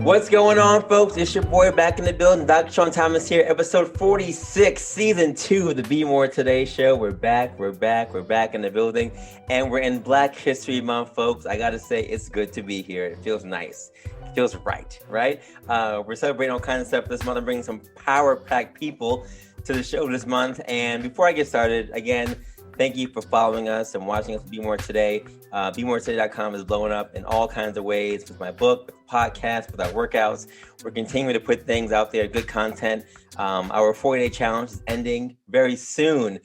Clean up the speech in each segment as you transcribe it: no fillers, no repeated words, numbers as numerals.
What's going on, folks? It's your boy back in the building. Dr. Shaun Thomas here, episode 46, season 2 of the Be More Today show. We're back in the building, and we're in Black History Month, folks. I gotta say, it's good to be here. It feels nice. It feels right? We're celebrating all kinds of stuff this month. I'm bringing some power-packed people to the show this month. And before I get started, again, thank you for following us and watching us Be More Today. BeMoreToday.com is blowing up in all kinds of ways with my book, with the podcast, with our workouts. We're continuing to put things out there, good content. Our 40-day challenge is ending very soon.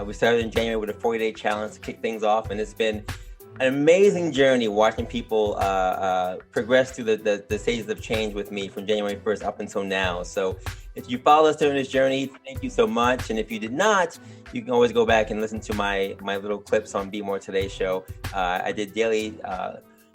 We started in January with a 40-day challenge to kick things off, and it's been an amazing journey watching people progress through the stages of change with me from January 1st up until now. So if you follow us during this journey, thank you so much. And if you did not, you can always go back and listen to my little clips on Be More Today show. I did daily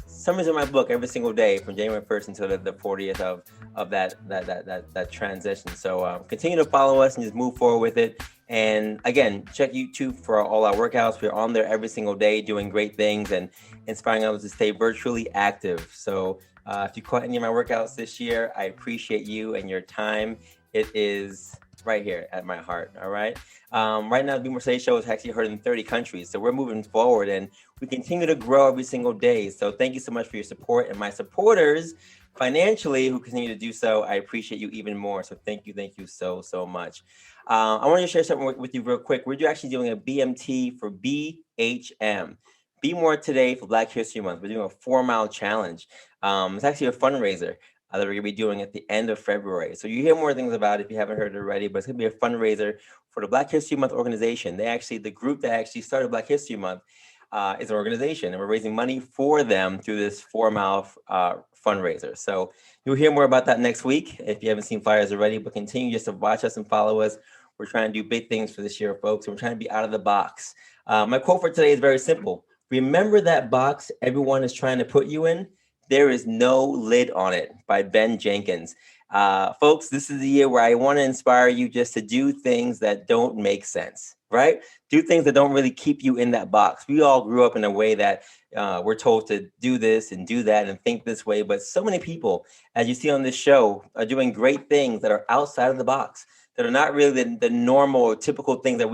summaries of my book every single day from January 1st until the 40th of that transition. So continue to follow us and just move forward with it. And again, check YouTube for all our workouts. We're on there every single day doing great things and inspiring others to stay virtually active. So if you caught any of my workouts this year, I appreciate you and your time. It is right here at my heart. All right. Right now, the Be More Today show is actually heard in 30 countries. So we're moving forward and we continue to grow every single day. So thank you so much for your support, and my supporters financially who continue to do so. I appreciate you even more. So thank you so much. I want to share something with you real quick. We're actually doing a BMT for BHM. Be More Today for Black History Month. We're doing a 4-mile challenge. It's actually a fundraiser that we're going to be doing at the end of February. So you hear more things about it if you haven't heard it already, but it's going to be a fundraiser for the Black History Month organization. The group that actually started Black History Month is an organization, and we're raising money for them through this 4-mile fundraiser. So you'll hear more about that next week if you haven't seen flyers already, but continue just to watch us and follow us. We're trying to do big things for this year, folks, and we're trying to be out of the box. My quote for today is very simple. Remember that box everyone is trying to put you in? There is no lid on it, by Ben Jenkins. Folks, this is the year where I want to inspire you just to do things that don't make sense, right? Do things that don't really keep you in that box. We all grew up in a way that we're told to do this and do that and think this way. But so many people, as you see on this show, are doing great things that are outside of the box, that are not really the normal or typical things that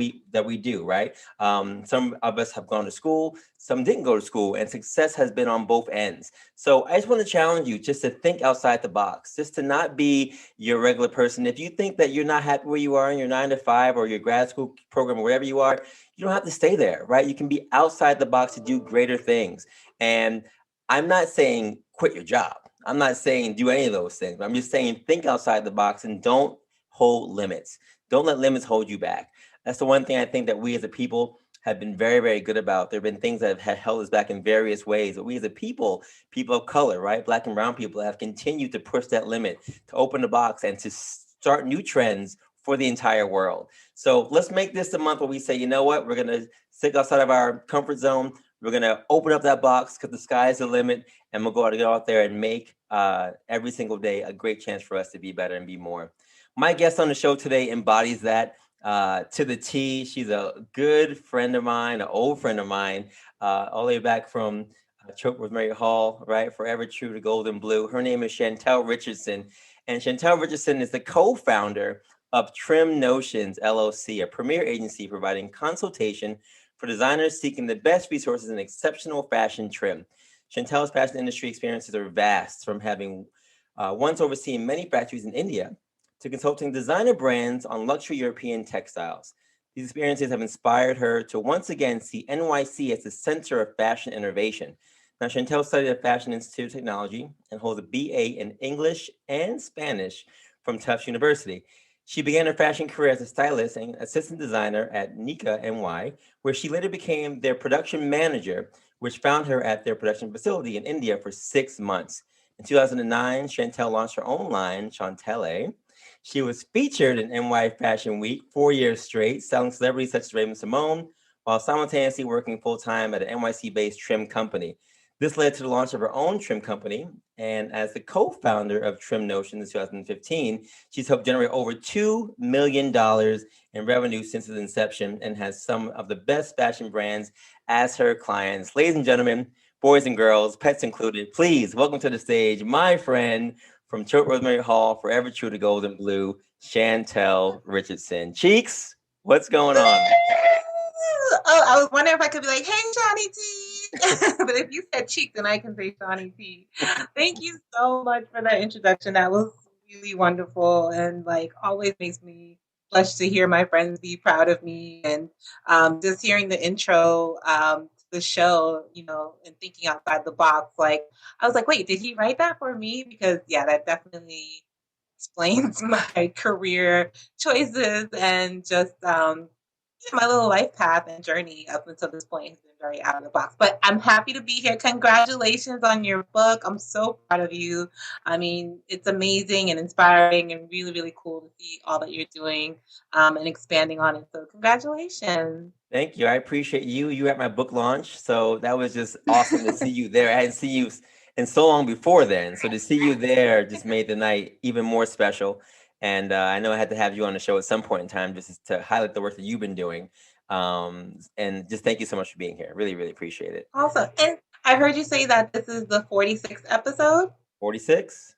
we do, right? Some of us have gone to school, some didn't go to school, and success has been on both ends. So I just want to challenge you just to think outside the box, just to not be your regular person. If you think that you're not happy where you are in your 9-to-5 or your grad school program or wherever you are, you don't have to stay there, right? You can be outside the box to do greater things. And I'm not saying quit your job. I'm not saying do any of those things. I'm just saying think outside the box and don't hold limits. Don't let limits hold you back. That's the one thing I think that we as a people have been very, very good about. There have been things that have held us back in various ways, but we as a people of color, right? Black and brown people have continued to push that limit, to open the box and to start new trends for the entire world. So let's make this the month where we say, you know what? We're going to stick outside of our comfort zone. We're going to open up that box because the sky is the limit, and we'll go out there and make every single day a great chance for us to be better and be more. My guest on the show today embodies that to the T. She's a good friend of mine, an old friend of mine, all the way back from Choke with Mary Hall, right? Forever true to gold and blue. Her name is Shantell Richardson. And Shantell Richardson is the co-founder of Trim Knowtions, LLC, a premier agency providing consultation for designers seeking the best resources in exceptional fashion trim. Shantell's fashion industry experiences are vast, from having once overseen many factories in India to consulting designer brands on luxury European textiles. These experiences have inspired her to once again see NYC as the center of fashion innovation. Now, Shantell studied at Fashion Institute of Technology and holds a BA in English and Spanish from Tufts University. She began her fashion career as a stylist and assistant designer at Nika NY, where she later became their production manager, which found her at their production facility in India for 6 months. In 2009, Shantell launched her own line, Shaun-tele. She was featured in NY Fashion Week 4 years straight, selling celebrities such as Raven Simone, while simultaneously working full-time at an NYC-based trim company. This led to the launch of her own trim company, and as the co-founder of Trim Knowtions in 2015, she's helped generate over $2 million in revenue since its inception and has some of the best fashion brands as her clients. Ladies and gentlemen, boys and girls, pets included, please welcome to the stage my friend from Choate Rosemary Hall, Forever True to Gold and Blue, Shantell Richardson. Cheeks, what's going on? Oh, I was wondering if I could be like, "Hey, Johnny T," but if you said cheek, then I can say Johnny T. Thank you so much for that introduction. That was really wonderful, and like always makes me blush to hear my friends be proud of me. And just hearing the intro to the show, and thinking outside the box, like I was like, "Wait, did he write that for me?" Because yeah, that definitely explains my career choices and just my little life path and journey up until this point has been very out of the box. But I'm happy to be here. Congratulations on your book. I'm so proud of you. I mean, it's amazing and inspiring and really, really cool to see all that you're doing and expanding on it. So congratulations. Thank you. I appreciate you. You at my book launch, so that was just awesome to see you there. I hadn't seen you in so long before then, so to see you there just made the night even more special. And I know I had to have you on the show at some point in time just to highlight the work that you've been doing. And just thank you so much for being here. Really, really appreciate it. Awesome. And I heard you say that this is the 46th episode. 46.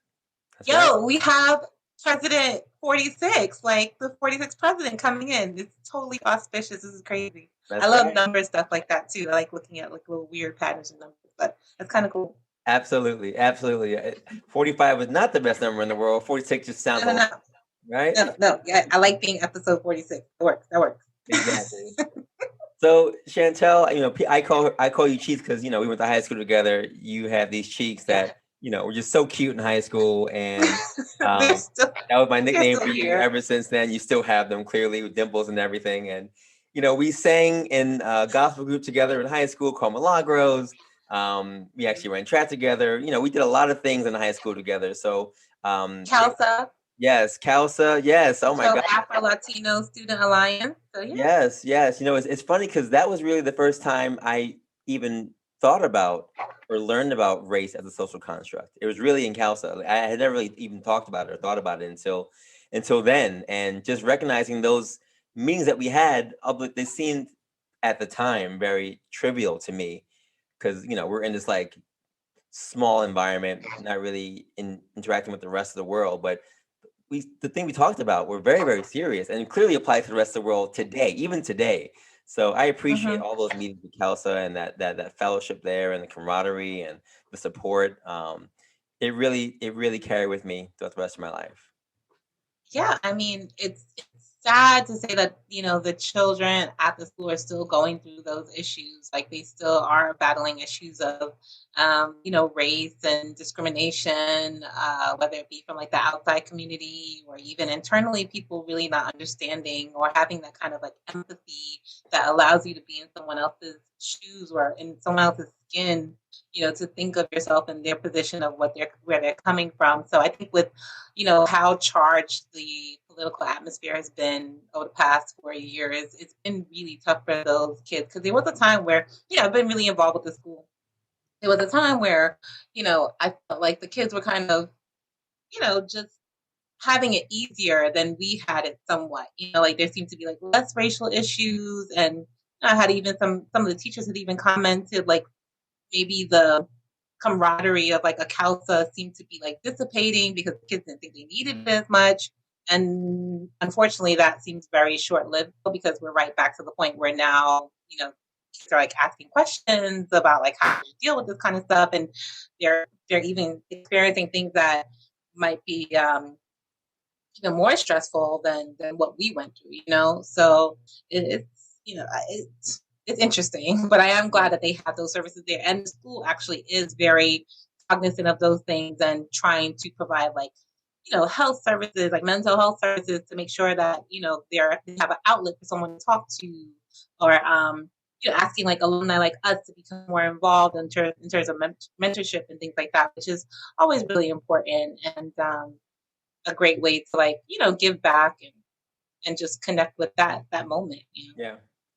That's right. Yo, we have President 46, like the 46th president coming in. It's totally auspicious. This is crazy. That's I love right. number stuff like that too. I like looking at like little weird patterns and numbers, but it's kind of cool. Absolutely, absolutely. 45 was not the best number in the world. 46 just sounds No, no, old, no, right? no. Yeah, I like being episode 46. That works. That works. Exactly. So Shantell, I call you cheeks because we went to high school together. You have these cheeks Yeah. that were just so cute in high school, and they're um, still, that was my they're nickname still for you. here. Ever since then, you still have them clearly with dimples and everything. And we sang in a gospel group together in high school called Milagros. We actually ran track together. We did a lot of things in high school together. So Calsa, yes, Calsa, yes. Oh my so God. Afro Latino Student Alliance. So yeah. Yes, yes. It's funny because that was really the first time I even thought about or learned about race as a social construct. It was really in CALSA. Like, I had never really even talked about it or thought about it until then. And just recognizing those meetings that we had, they seemed at the time very trivial to me because we're in this like small environment, not really interacting with the rest of the world, but the thing we talked about were very, very serious and clearly apply to the rest of the world today, even today. So I appreciate Mm-hmm. all those meetings with Kelsa and that fellowship there and the camaraderie and the support. It really carried with me throughout the rest of my life. Yeah, I mean, it's sad to say that, the children at the school are still going through those issues. Like they still are battling issues of, race and discrimination, whether it be from like the outside community or even internally, people really not understanding or having that kind of like empathy that allows you to be in someone else's shoes or in someone else's skin, to think of yourself in their position of where they're coming from. So I think with how charged the political atmosphere has been over the past 4 years, it's been really tough for those kids because there was a time where, I've been really involved with the school. There was a time where, I felt like the kids were kind of, just having it easier than we had it somewhat. Like there seemed to be like less racial issues, and I had even some of the teachers had even commented like maybe the camaraderie of like a CALSA seemed to be like dissipating because the kids didn't think they needed it as much. And unfortunately, that seems very short lived because we're right back to the point where now, kids are like asking questions about like how to deal with this kind of stuff. And they're even experiencing things that might be even more stressful than what we went through. So it's interesting, but I am glad that they have those services there. And the school actually is very cognizant of those things and trying to provide like, health services, like mental health services to make sure that, they have an outlet for someone to talk to or, asking like alumni like us to become more involved in terms of mentorship and things like that, which is always really important and a great way to like, give back and just connect with that moment. Yeah,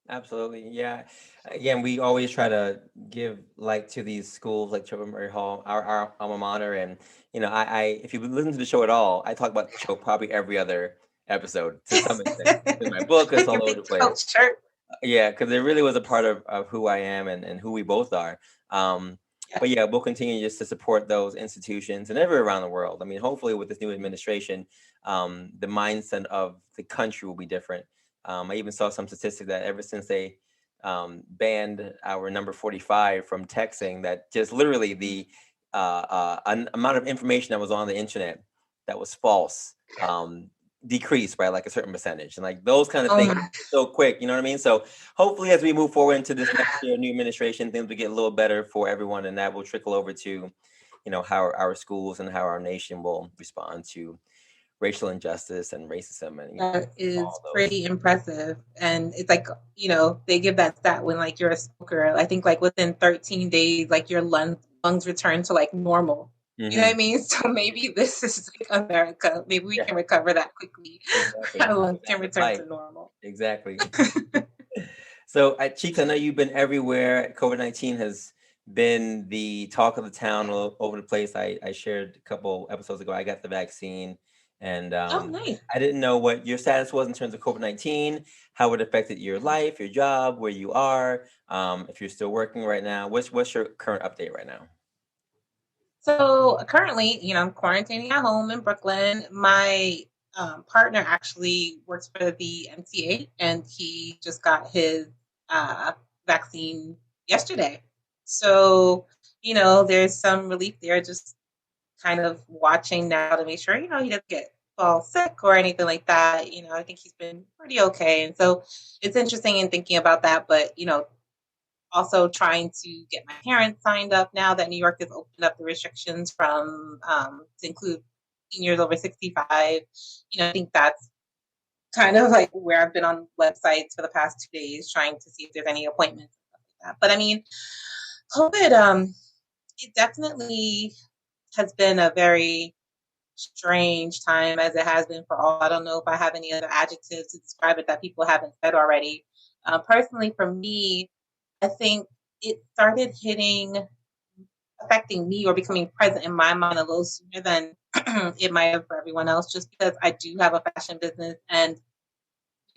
absolutely. Yeah. Again, we always try to give like to these schools like Choate Murray Hall, our alma mater. And, I if you listen to the show at all, I talk about the show probably every other episode to some extent. In my book, it's all Your over big the place. coach shirt. Yeah, because it really was a part of who I am and who we both are. Um, But yeah, we'll continue just to support those institutions and everywhere around the world. I mean, hopefully with this new administration, the mindset of the country will be different. I even saw some statistic that ever since they banned our number 45 from texting, that just literally the amount of information that was on the internet that was false decreased by like a certain percentage, and like those kind of things so quick, you know what I mean? So hopefully as we move forward into this next year, new administration, things will get a little better for everyone, and that will trickle over to, you know, how our schools and how our nation will respond to racial injustice and racism. And that is pretty impressive. And it's like, you know, they give that stat when like you're a smoker, I think like within 13 days, like your lungs return to like normal. You know what I mean? So maybe this is like America. Maybe we can recover that quickly. Exactly. Our lungs can return to normal. Exactly. So, Cheeks, I know you've been everywhere. COVID-19 has been the talk of the town all over the place. I shared a couple episodes ago. I got the vaccine, and nice. I didn't know what your status was in terms of COVID-19, how it affected your life, your job, where you are, if you're still working right now. What's your current update right now? So currently, you know, I'm quarantining at home in Brooklyn. My partner actually works for the MTA, and he just got his vaccine yesterday. So, you know, there's some relief there, just kind of watching now to make sure, you know, he doesn't fall sick or anything like that. You know, I think he's been pretty okay. And so it's interesting in thinking about that, but, you know, also trying to get my parents signed up now that New York has opened up the restrictions from to include seniors over 65. You know, I think that's kind of like where I've been on websites for the past 2 days trying to see if there's any appointments and stuff like that. But I mean, COVID, it definitely has been a very strange time, as it has been for all. I don't know if I have any other adjectives to describe it that people haven't said already. Personally, for me, I think it started affecting me or becoming present in my mind a little sooner than it might have for everyone else, just because I do have a fashion business and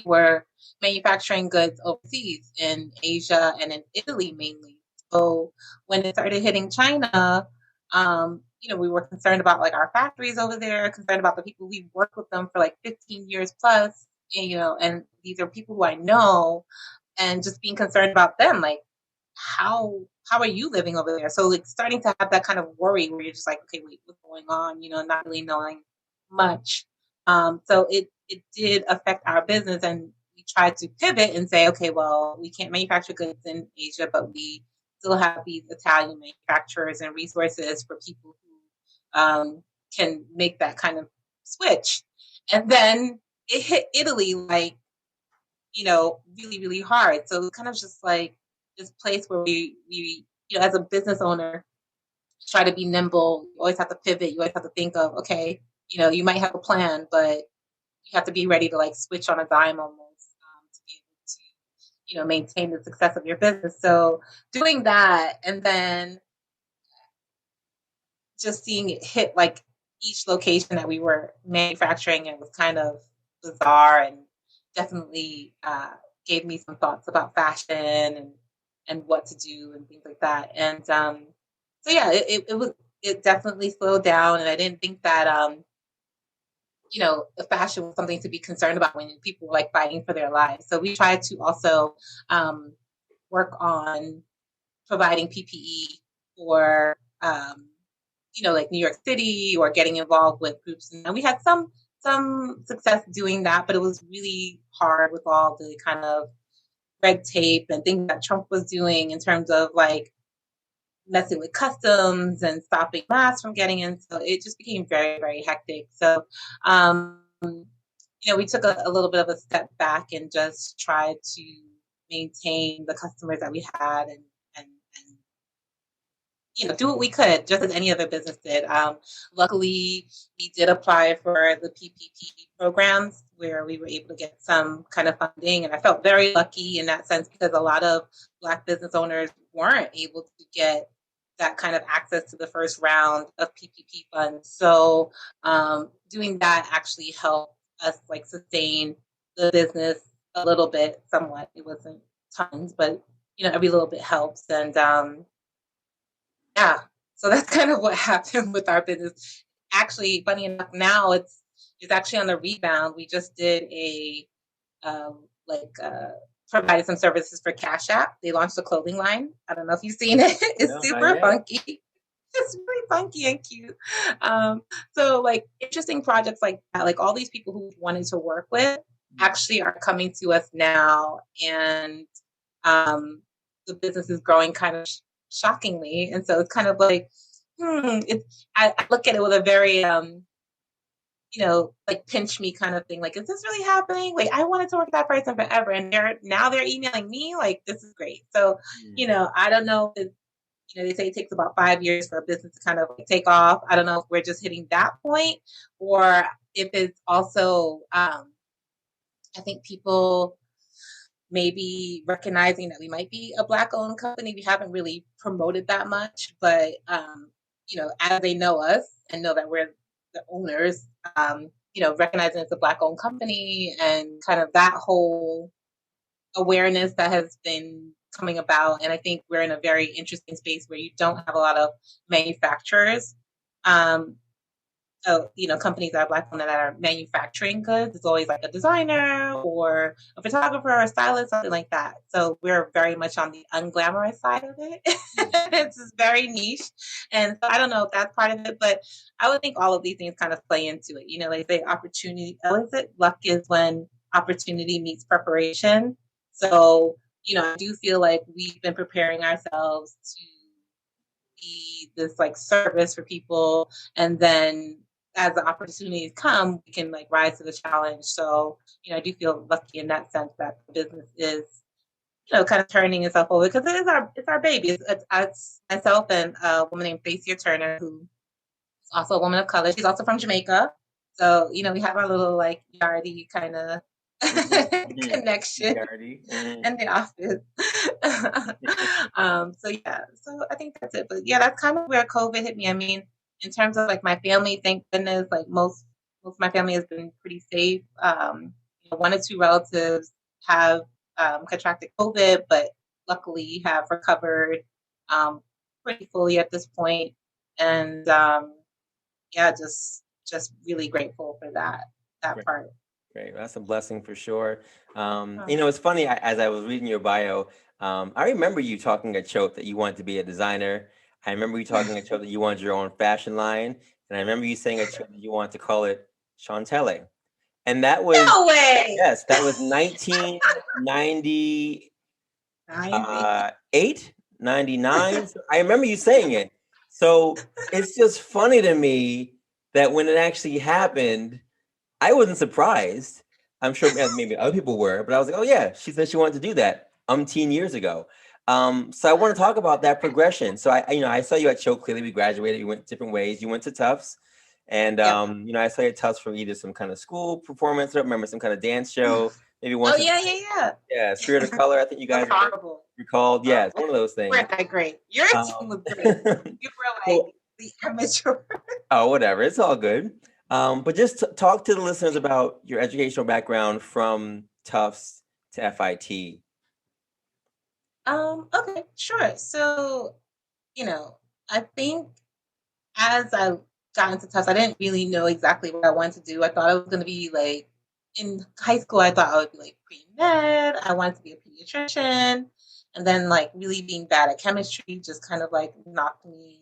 we're manufacturing goods overseas in Asia and in Italy mainly. So when it started hitting China, you know, we were concerned about like our factories over there, concerned about the people we worked with them for like 15 years plus, and, you know, and these are people who I know, and just being concerned about them, like how are you living over there? So like starting to have that kind of worry where you're just like, okay, wait, what's going on? You know, not really knowing much. So it did affect our business, and we tried to pivot and say, okay, well, we can't manufacture goods in Asia, but we still have these Italian manufacturers and resources for people who can make that kind of switch. And then it hit Italy like, you know, really, really hard. So it's kind of just like this place where we, you know, as a business owner, try to be nimble. You always have to pivot. You always have to think of, okay, you know, you might have a plan, but you have to be ready to like switch on a dime almost to be able to, you know, maintain the success of your business. So doing that, and then just seeing it hit like each location that we were manufacturing, it was kind of bizarre, and definitely gave me some thoughts about fashion and what to do and things like that. And so yeah, it definitely slowed down, and I didn't think that you know, the fashion was something to be concerned about when people were like fighting for their lives. So we tried to also work on providing PPE for you know, like New York City, or getting involved with groups. And we had some success doing that, but it was really hard with all the kind of red tape and things that Trump was doing in terms of like messing with customs and stopping masks from getting in. So it just became very, very hectic. So, you know, we took a little bit of a step back and just tried to maintain the customers that we had, and you know, do what we could, just as any other business did. Luckily, we did apply for the PPP programs where we were able to get some kind of funding, and I felt very lucky in that sense because a lot of Black business owners weren't able to get that kind of access to the first round of PPP funds. So doing that actually helped us like sustain the business a little bit, somewhat. It wasn't tons, but you know, every little bit helps. And Yeah. So that's kind of what happened with our business. Actually, funny enough, now it's actually on the rebound. We just did a like provided some services for Cash App. They launched a clothing line. I don't know if you've seen it. It's No, not super yet. funky. It's really funky and cute. So like interesting projects like that, like all these people who wanted to work with actually are coming to us now, and um, the business is growing kind of shockingly. And so it's kind of like, I look at it with a very like pinch me kind of thing. Like, is this really happening? Like, I wanted to work with that person forever, and they're emailing me. Like, this is great. So, I don't know if they say it takes about 5 years for a business to kind of like take off. I don't know if we're just hitting that point, or if it's also, I think people maybe recognizing that we might be a Black-owned company. We haven't really promoted that much, but as they know us and know that we're the owners, recognizing it's a Black-owned company and kind of that whole awareness that has been coming about. And I think we're in a very interesting space where you don't have a lot of manufacturers. Um, companies that are Black owned that are manufacturing goods. It's always like a designer or a photographer or a stylist, something like that. So we're very much on the unglamorous side of it. It's just very niche. And so I don't know if that's part of it, but I would think all of these things kind of play into it. They say opportunity, what is it? Luck is when opportunity meets preparation. So, I do feel like we've been preparing ourselves to be this like service for people, and then as the opportunities come, we can like rise to the challenge. So, I do feel lucky in that sense that the business is, kind of turning itself over, because it's our baby. It's myself and a woman named Facia Turner, who is also a woman of color. She's also from Jamaica. So, we have our little like yardie kind of connection in the office. So yeah, so I think that's it. But yeah, that's kind of where COVID hit me. I mean, in terms of like my family, thank goodness, like most of my family has been pretty safe. One or two relatives have contracted COVID, but luckily have recovered um, pretty fully at this point. And yeah, just really grateful for that Great. part. Great. That's a blessing for sure. It's funny, as I was reading your bio, I remember you talking at Choate that you wanted to be a designer. I remember you talking at Choate that you wanted your own fashion line. And I remember you saying at Choate that you wanted to call it Shaun-tele. And that was, No way. yes, that was 1998, 99. So I remember you saying it. So it's just funny to me that when it actually happened, I wasn't surprised. I'm sure maybe other people were, but I was like, oh yeah, she said she wanted to do that 10 years ago. So I want to talk about that progression. So I saw you at Choate. Clearly, we graduated. You went different ways. You went to Tufts, and Yep. I saw you at Tufts from either some kind of school performance. I don't remember, some kind of dance show. Maybe Oh once. yeah. Spirit of Color. I think you guys recalled. Yeah, it's one of those things. Weren't that great? Your team was great. You were like the amateur. Oh, whatever. It's all good. But just talk to the listeners about your educational background from Tufts to FIT. Okay, sure. So, I think as I got into Tufts, I didn't really know exactly what I wanted to do. I thought I was going to be like, in high school, I thought I would be like pre-med. I wanted to be a pediatrician. And then like really being bad at chemistry just kind of like knocked me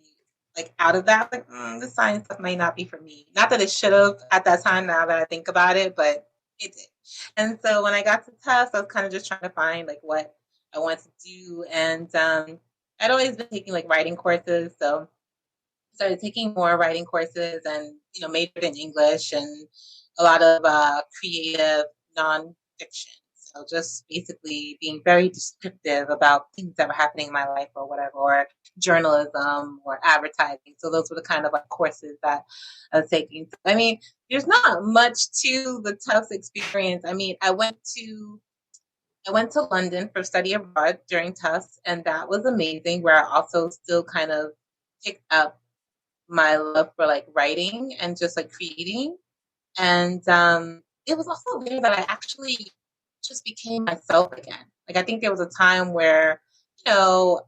like out of that. Like, the science stuff might not be for me. Not that it should have at that time, now that I think about it, but it did. And so when I got to Tufts, I was kind of just trying to find like what I wanted to do. And I'd always been taking like writing courses. So started taking more writing courses, and majored in English and a lot of creative nonfiction. So just basically being very descriptive about things that were happening in my life or whatever, or journalism or advertising. So those were the kind of like courses that I was taking. I mean, there's not much to the Tufts experience. I mean, I went to London for study abroad during Tufts, and that was amazing. Where I also still kind of picked up my love for like writing and just like creating. And it was also there that I actually just became myself again. Like I think there was a time where, you know,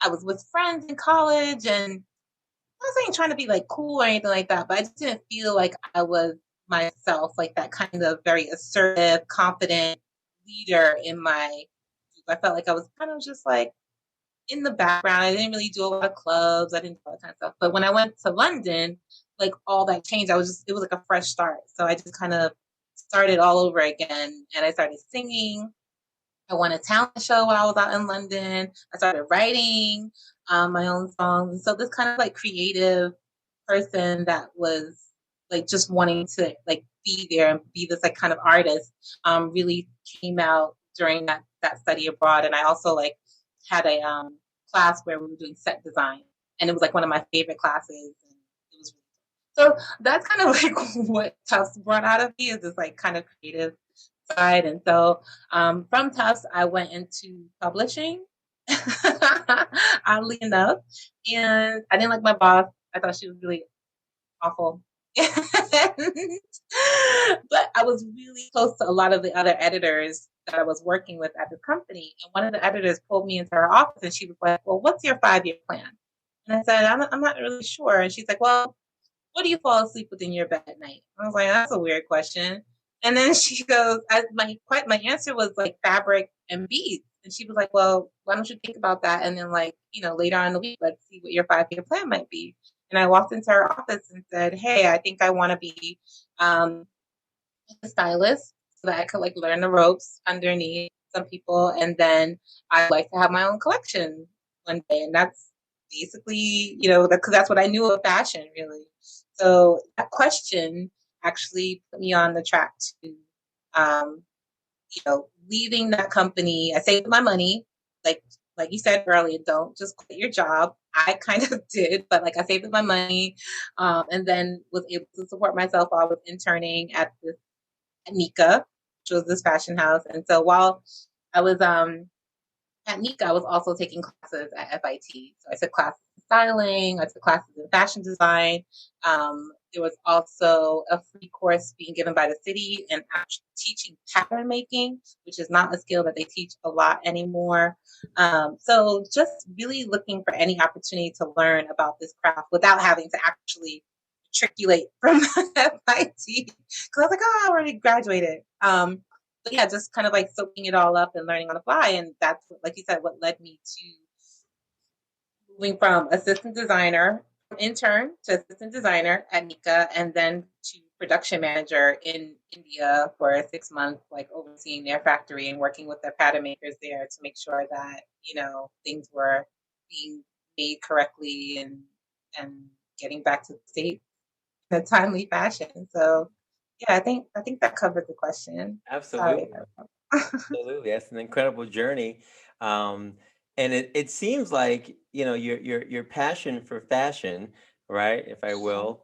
I was with friends in college, and I wasn't trying to be like cool or anything like that, but I just didn't feel like I was myself, like that kind of very assertive, confident leader in my group. I felt like I was kind of just like in the background. I didn't really do a lot of clubs. I didn't do all that kind of stuff. But when I went to London, like all that changed. It was like a fresh start. So I just kind of started all over again, and I started singing. I won a talent show while I was out in London. I started writing my own songs. And so this kind of like creative person that was like just wanting to like be there and be this like kind of artist really came out during that study abroad. And I also like had a class where we were doing set design, and it was like one of my favorite classes. And it was so that's kind of like what Tufts brought out of me, is this like kind of creative side. And so from Tufts, I went into publishing, oddly enough. And I didn't like my boss. I thought she was really awful. But I was really close to a lot of the other editors that I was working with at the company. And one of the editors pulled me into her office, and she was like, "Well, what's your 5-year plan?" And I said, I'm not really sure. And she's like, "Well, what do you fall asleep with in your bed at night?" I was like, "That's a weird question." And then she goes, my answer was like fabric and beads. And she was like, "Well, why don't you think about that? And then like, later on in the week, let's see what your 5-year plan might be." And I walked into her office and said, "Hey, I think I want to be um, a stylist so that I could like learn the ropes underneath some people. And then I'd like to have my own collection one day." And that's basically, because that's what I knew of fashion, really. So that question actually put me on the track to, um, leaving that company. I saved my money, like like you said earlier, don't just quit your job. I kind of did, but like I saved my money, and then was able to support myself while I was interning at this at Nika, which was this fashion house. And so while I was at Nika, I was also taking classes at FIT. So I took classes in styling, I took classes in fashion design. There was also a free course being given by the city and actually teaching pattern making, which is not a skill that they teach a lot anymore. So just really looking for any opportunity to learn about this craft without having to actually matriculate from FIT. Because I was like, oh, I already graduated. But yeah, just kind of like soaking it all up and learning on the fly. And that's what, like you said, what led me to moving from assistant designer, intern to assistant designer at Nika, and then to production manager in India for 6 months, like overseeing their factory and working with their pattern makers there to make sure that, things were being made correctly and getting back to the States in a timely fashion. So yeah, I think that covered the question. Sorry. Absolutely. Absolutely, that's an incredible journey, um, and it seems like your passion for fashion, right? If I will,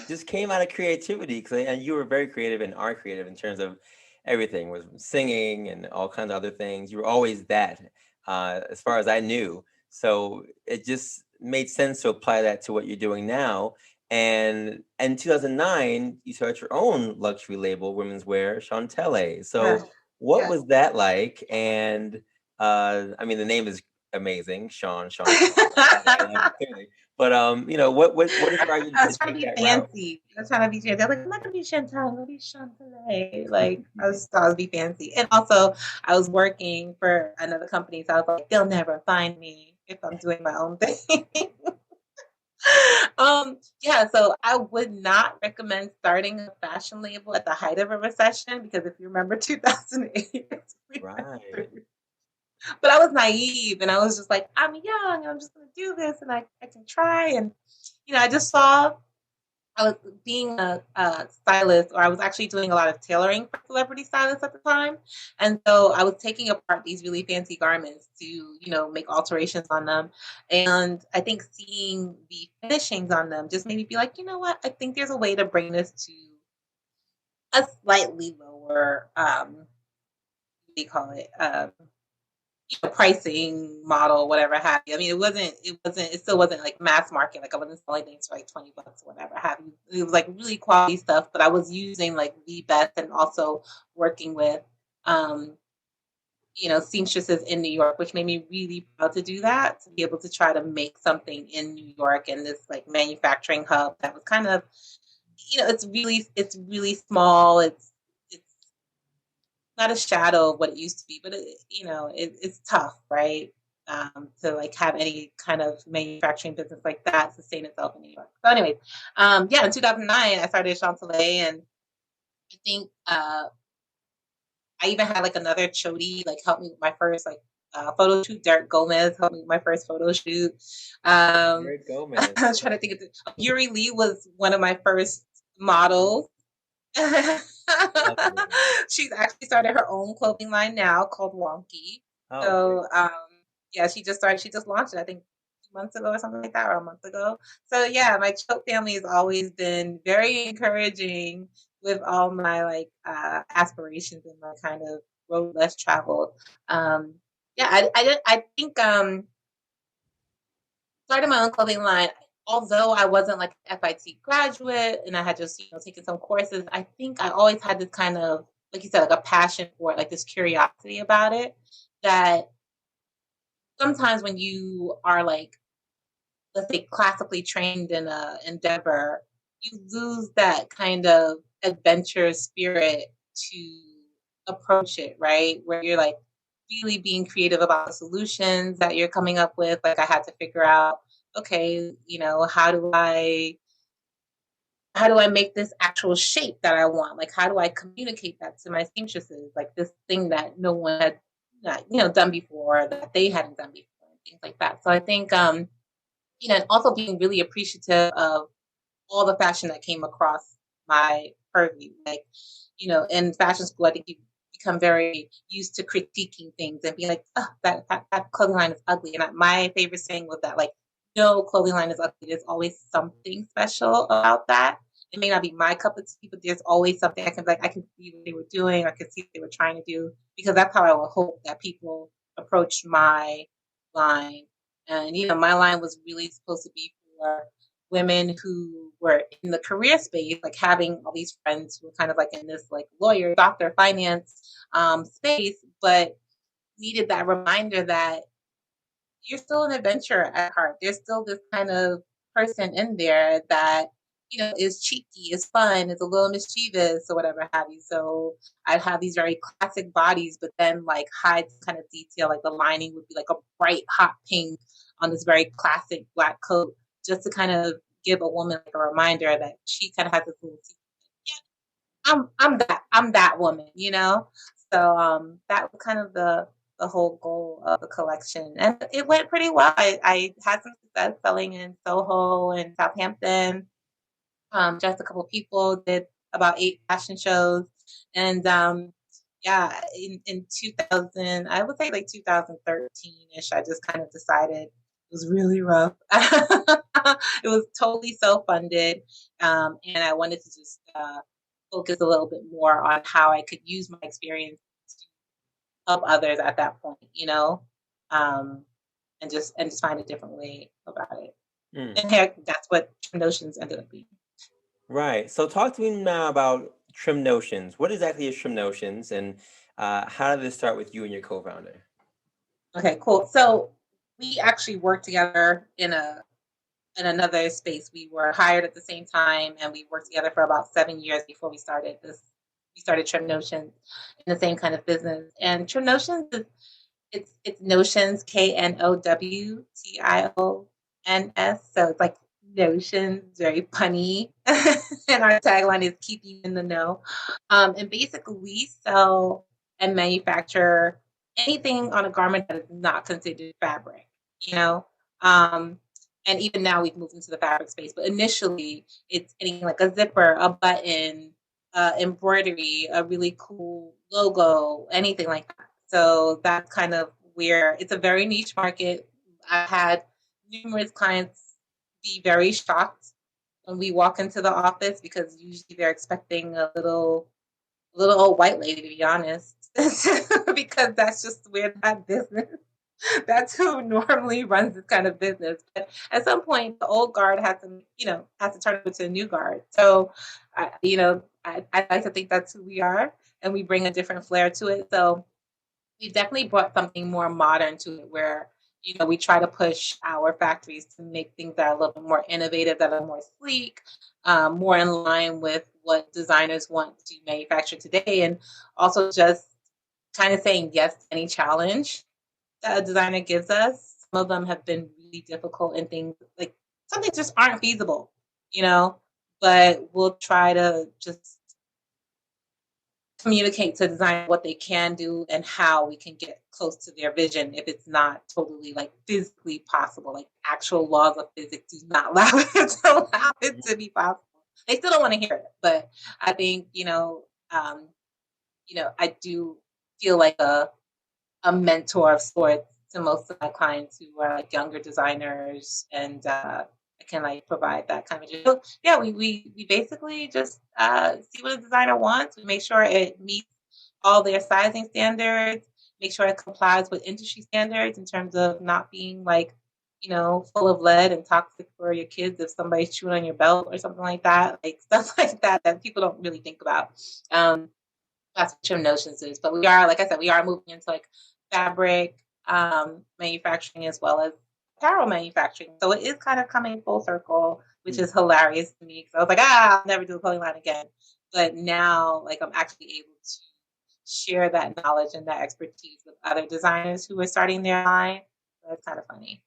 just came out of creativity, and you were very creative and are creative in terms of everything, was singing and all kinds of other things. You were always that, as far as I knew. So it just made sense to apply that to what you're doing now. And in 2009, you started your own luxury label, women's wear, Shaun-tele. So Yes. what Yes. was that like? And I mean, the name is amazing, Shaun. I love it clearly. But what inspired you I was to trying to take be that route? fancy. I was trying to be fancy. They're like, I'm not gonna be Shantell, I'm gonna be Shauntele. Like I was thought I was be fancy. And also I was working for another company, so I was like, they'll never find me if I'm doing my own thing. Yeah, so I would not recommend starting a fashion label at the height of a recession because if you remember 2008, we went Right. through. But I was naive and I was just like, I'm young and I'm just gonna do this and I can try. And I just saw I was being a stylist, or I was actually doing a lot of tailoring for celebrity stylists at the time. And so I was taking apart these really fancy garments to, make alterations on them. And I think seeing the finishings on them just made me be like, you know what? I think there's a way to bring this to a slightly lower, what do you call it? Pricing model, whatever have you. I mean, it still wasn't like mass market. Like I wasn't selling things for like $20 or whatever have you. It was like really quality stuff, but I was using like the best and also working with, um, seamstresses in New York, which made me really proud to do that, to be able to try to make something in New York and this like manufacturing hub that was kind of, it's really small. It's not a shadow of what it used to be, but it's tough, right? To like have any kind of manufacturing business like that sustain itself in New York. So, anyways, yeah, in 2009, I started Shaun-tele, and I think I even had like another chody like help me with my first like photo shoot. Derek Gomez helped me with my first photo shoot. Derek Gomez. I was trying to think of Yuri Lee was one of my first models. She's actually started her own clothing line now called Wonky. Oh, okay. So yeah, she just launched it, I think 2 months ago or something like that, or a month ago. So yeah, my Choate family has always been very encouraging with all my like aspirations and my kind of road less traveled. Yeah, I think started my own clothing line. Although I wasn't like an FIT graduate and I had just taken some courses, I think I always had this kind of, like you said, like a passion for it, like this curiosity about it. That sometimes when you are like, let's say, classically trained in a endeavor, you lose that kind of adventure spirit to approach it, right? Where you're like really being creative about the solutions that you're coming up with. Like I had to figure out, okay, how do I make this actual shape that I want? Like, how do I communicate that to my seamstresses? Like this thing that no one had, done before, that they hadn't done before, and things like that. So I think, and also being really appreciative of all the fashion that came across my purview. Like, in fashion school, I think you become very used to critiquing things and being like, oh, that clothing line is ugly. And my favorite saying was that, like, no clothing line is ugly. There's always something special about that. It may not be my cup of tea, but there's always something I can see what they were doing. I can see what they were trying to do, because that's how I would hope that people approach my line. And, my line was really supposed to be for women who were in the career space, like having all these friends who were kind of like in this like lawyer, doctor, finance space, but needed that reminder that you're still an adventurer at heart. There's still this kind of person in there that, is cheeky, is fun, is a little mischievous, or whatever have you. So I'd have these very classic bodies, but then like hide kind of detail, like the lining would be like a bright hot pink on this very classic black coat, just to kind of give a woman like a reminder that she kind of has this little secret. Yeah, I'm that woman. So that was kind of the whole goal of the collection, and it went pretty well. I had some success selling in Soho and Southampton. Just a couple of people, did about 8 fashion shows, and yeah, in 2000, I would say like 2013ish, I just kind of decided it was really rough. It was totally self-funded, and I wanted to just focus a little bit more on how I could use my experience to help others at that point, um, and just find a different way about it. Mm. And heck, that's what Trim Notions ended up being. Right. So talk to me now about Trim Notions. What exactly is Trim Notions, and how did this start with you and your co-founder? Okay, cool. So we actually worked together in another space. We were hired at the same time, and we worked together for about 7 years before we started this. We started Trim Notions in the same kind of business. And Trim Notions is it's Notions, KNOWTIONS. So it's like notions, very punny. And our tagline is keep you in the know. And basically we sell and manufacture anything on a garment that is not considered fabric, you know? Um, and even now we've moved into the fabric space, but initially it's anything like a zipper, a button, embroidery, a really cool logo, anything like that. So that's kind of where it's a very niche market. I've had numerous clients be very shocked when we walk into the office, because usually they're expecting a little old white lady, to be honest, because that's just where that business. That's who normally runs this kind of business. But at some point, the old guard has to turn over to a new guard. So, I like to think that's who we are, and we bring a different flair to it. So we definitely brought something more modern to it where, we try to push our factories to make things that are a little bit more innovative, that are more sleek, more in line with what designers want to manufacture today. And also just kind of saying yes to any challenge that a designer gives us. Some of them have been really difficult and things like some things just aren't feasible, you know, but we'll try to just communicate to design what they can do and how we can get close to their vision if it's not totally like physically possible. Like actual laws of physics do not allow it to allow it to be possible. They still don't want to hear it, but I think I do feel like a mentor of sorts to most of my clients who are like younger designers, and I can like provide that kind of. So, yeah, we basically just see what a designer wants. We make sure it meets all their sizing standards. Make sure it complies with industry standards in terms of not being like full of lead and toxic for your kids if somebody's chewing on your belt or something like that. Like stuff like that people don't really think about. That's what Trim Knowtions is. But we are, like I said, we are moving into like fabric manufacturing as well as apparel manufacturing. So it is kind of coming full circle, which is hilarious to me. So I was like, I'll never do a clothing line again. But now, like, I'm actually able to share that knowledge and that expertise with other designers who are starting their line. So it's kind of funny.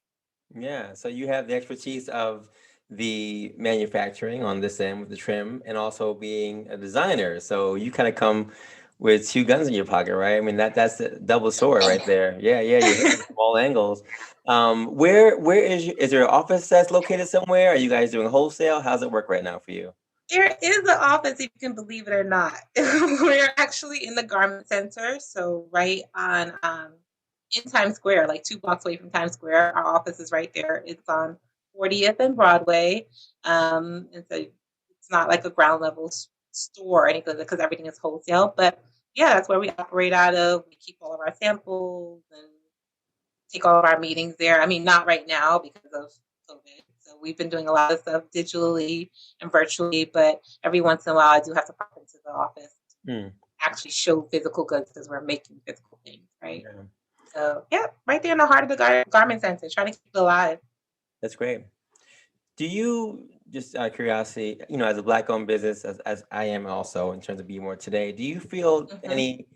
Yeah, so you have the expertise of the manufacturing on this end with the trim and also being a designer. So you kind of come with two guns in your pocket, right? I mean that's a double sword right there. Yeah, yeah, you're hitting from all angles. Where is your office that's located somewhere? Are you guys doing wholesale? How's it work right now for you? There is an office, if you can believe it or not. We're actually in the garment center, so right on in Times Square, like 2 blocks away from Times Square. Our office is right there. It's on 40th and Broadway, and so it's not like a ground level store or anything because everything is wholesale. But yeah, that's where we operate out of. We keep all of our samples and take all of our meetings there. I mean, not right now because of COVID. So we've been doing a lot of stuff digitally and virtually, but every once in a while I do have to pop into the office Hmm. to actually show physical goods because we're making physical things, right? Yeah, So yeah, right there in the heart of the garment center, trying to keep it alive. that's great. Do you, just out of curiosity, as a black-owned business, as I am also in terms of Be More Today, do you feel Hmm. any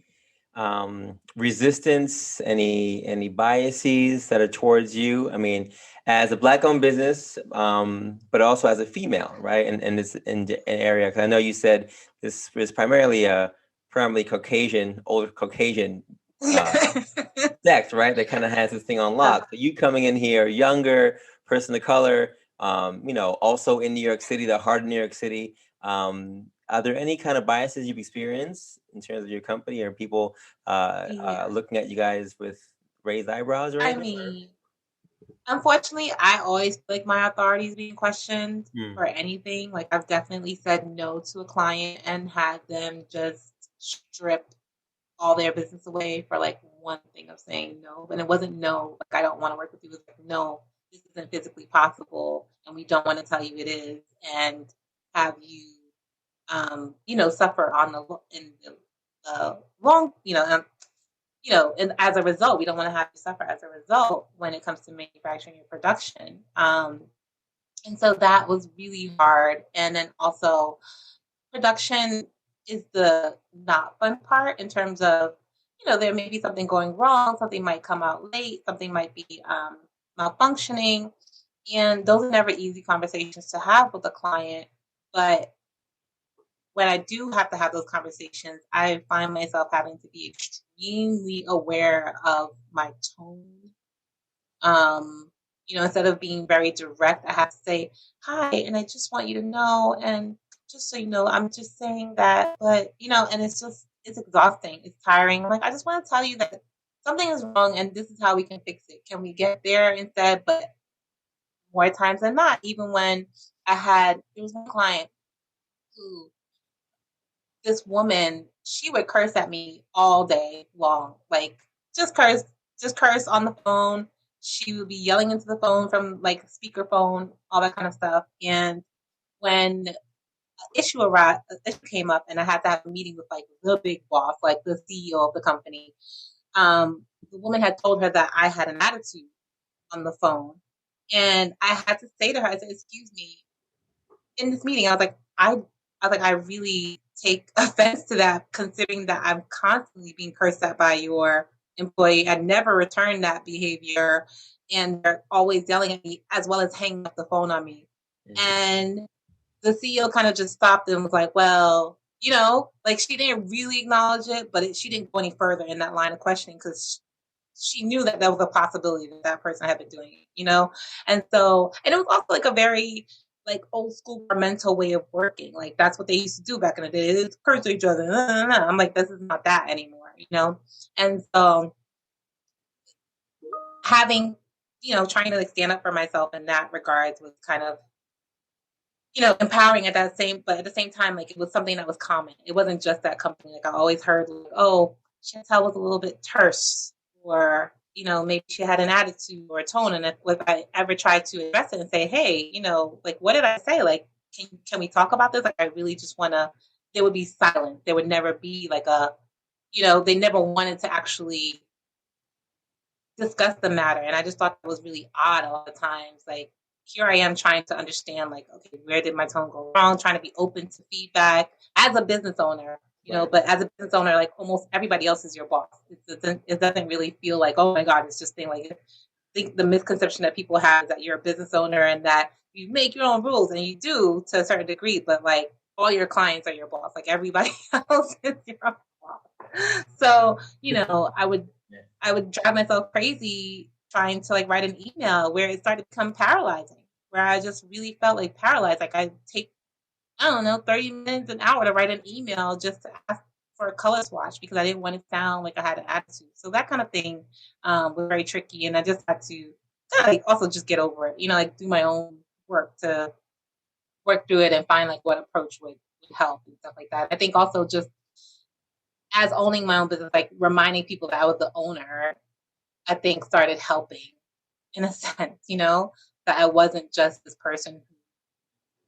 resistance, any biases that are towards you? I mean, as a black-owned business, but also as a female, right? And this in the area, because I know you said this is primarily Caucasian, older Caucasian uh, sex, right? That kind of has this thing on lock. So you coming in here, younger person of color, also in New York City, the heart of New York City. Are there any kind of biases you've experienced in terms of your company or people Yeah, looking at you guys with raised eyebrows or I anything? mean, unfortunately, I always feel like my authority is being questioned Hmm. for anything. Like I've definitely said no to a client and had them just strip all their business away for like one thing of saying no. And it wasn't no, like I don't want to work with you. It was like, no, this isn't physically possible and we don't want to tell you it is and have you suffer on in the long, and as a result, we don't want to have you suffer as a result when it comes to manufacturing and production. And so that was really hard. And then also production is the not fun part in terms of, there may be something going wrong, something might come out late, something might be malfunctioning. And those are never easy conversations to have with a client. But when I do have to have those conversations, I find myself having to be extremely aware of my tone. Instead of being very direct, I have to say, hi, and I just want you to know, and just so you know, I'm just saying that, but and it's exhausting, it's tiring. I'm like, I just want to tell you that something is wrong and this is how we can fix it. Can we get there instead? But more times than not, even when there was one client who this woman, she would curse at me all day long, like just curse on the phone. She would be yelling into the phone from like speakerphone, all that kind of stuff. And when issue came up, and I had to have a meeting with like the big boss, like the CEO of the company, the woman had told her that I had an attitude on the phone. And I had to say to her, I said, "Excuse me," in this meeting, I really take offense to that, considering that I'm constantly being cursed at by your employee. I never returned that behavior, and they're always yelling at me as well as hanging up the phone on me. Mhm. And the CEO kind of just stopped and was like, "Well, like she didn't really acknowledge it, but she didn't go any further in that line of questioning because she knew that that was a possibility that that person had been doing it. And so, and it was also like a very like old school mental way of working. Like that's what they used to do back in the day. It's curse to each other. No, no, no. I'm like, this is not that anymore. And so having, trying to like stand up for myself in that regards was kind of empowering but at the same time, like it was something that was common. It wasn't just that company. Like I always heard, like, oh, Shantell was a little bit terse, or maybe she had an attitude or a tone. And if I ever tried to address it and say, hey, like what did I say? Like, can we talk about this? Like, I really just want to. There would be silence. There would never be like they never wanted to actually discuss the matter. And I just thought that was really odd all the times. Like here I am trying to understand, like, okay, where did my tone go wrong? Trying to be open to feedback as a business owner, Right. but as a business owner, like almost everybody else is your boss. It doesn't really feel like, oh my God, it's just thing like I think the misconception that people have is that you're a business owner and that you make your own rules, and you do to a certain degree, but like all your clients are your boss. Like everybody else is your boss. So, Yeah. I would drive myself crazy trying to like write an email where it started to become paralyzing, where I just really felt like paralyzed. Like I take, I don't know, 30 minutes, an hour to write an email just to ask for a color swatch because I didn't want to sound like I had an attitude. So that kind of thing was very tricky. And I just had to kind of like also just get over it, like do my own work to work through it and find like what approach would help and stuff like that. I think also just as owning my own business, like reminding people that I was the owner, I think started helping in a sense, that I wasn't just this person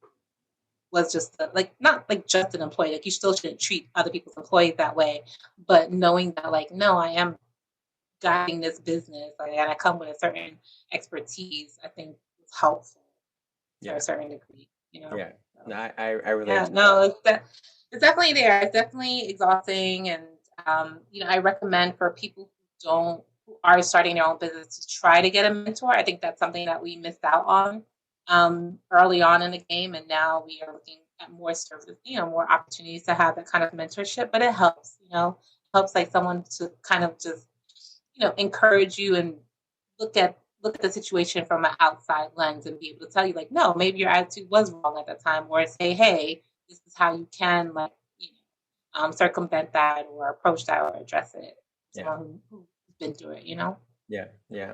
who was just like not like just an employee. Like you still shouldn't treat other people's employees that way, but knowing that like no, I am guiding this business, like, and I come with a certain expertise, I think is helpful to a Yeah. certain degree. Yeah. So, No, I relate yeah, to no, it's definitely there. It's definitely exhausting, and I recommend for people who are starting their own business to try to get a mentor. I think that's something that we missed out on early on in the game, and now we are looking at more services, more opportunities to have that kind of mentorship. But it helps like someone to kind of just encourage you and look at the situation from an outside lens and be able to tell you like, no, maybe your attitude was wrong at that time, or say, hey, this is how you can like circumvent that or approach that or address it. Yeah. Someone who's been through it. Yeah. Yeah.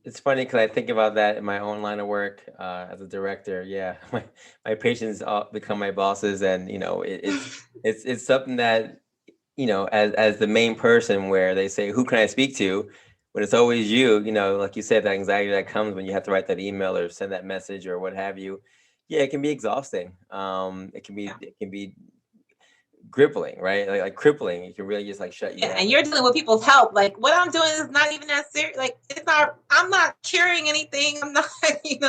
It's funny because I think about that in my own line of work as a director. Yeah, my patients all become my bosses, and it's something that as the main person where they say, who can I speak to? When it's always you, like you said, that anxiety that comes when you have to write that email or send that message or what have you. Yeah, it can be exhausting. Yeah. It can be crippling, right? Like crippling. It can really just like shut you Yeah, down. and you're dealing with people's help. Like what I'm doing is not even that serious. Like it's not. I'm not curing anything. I'm not.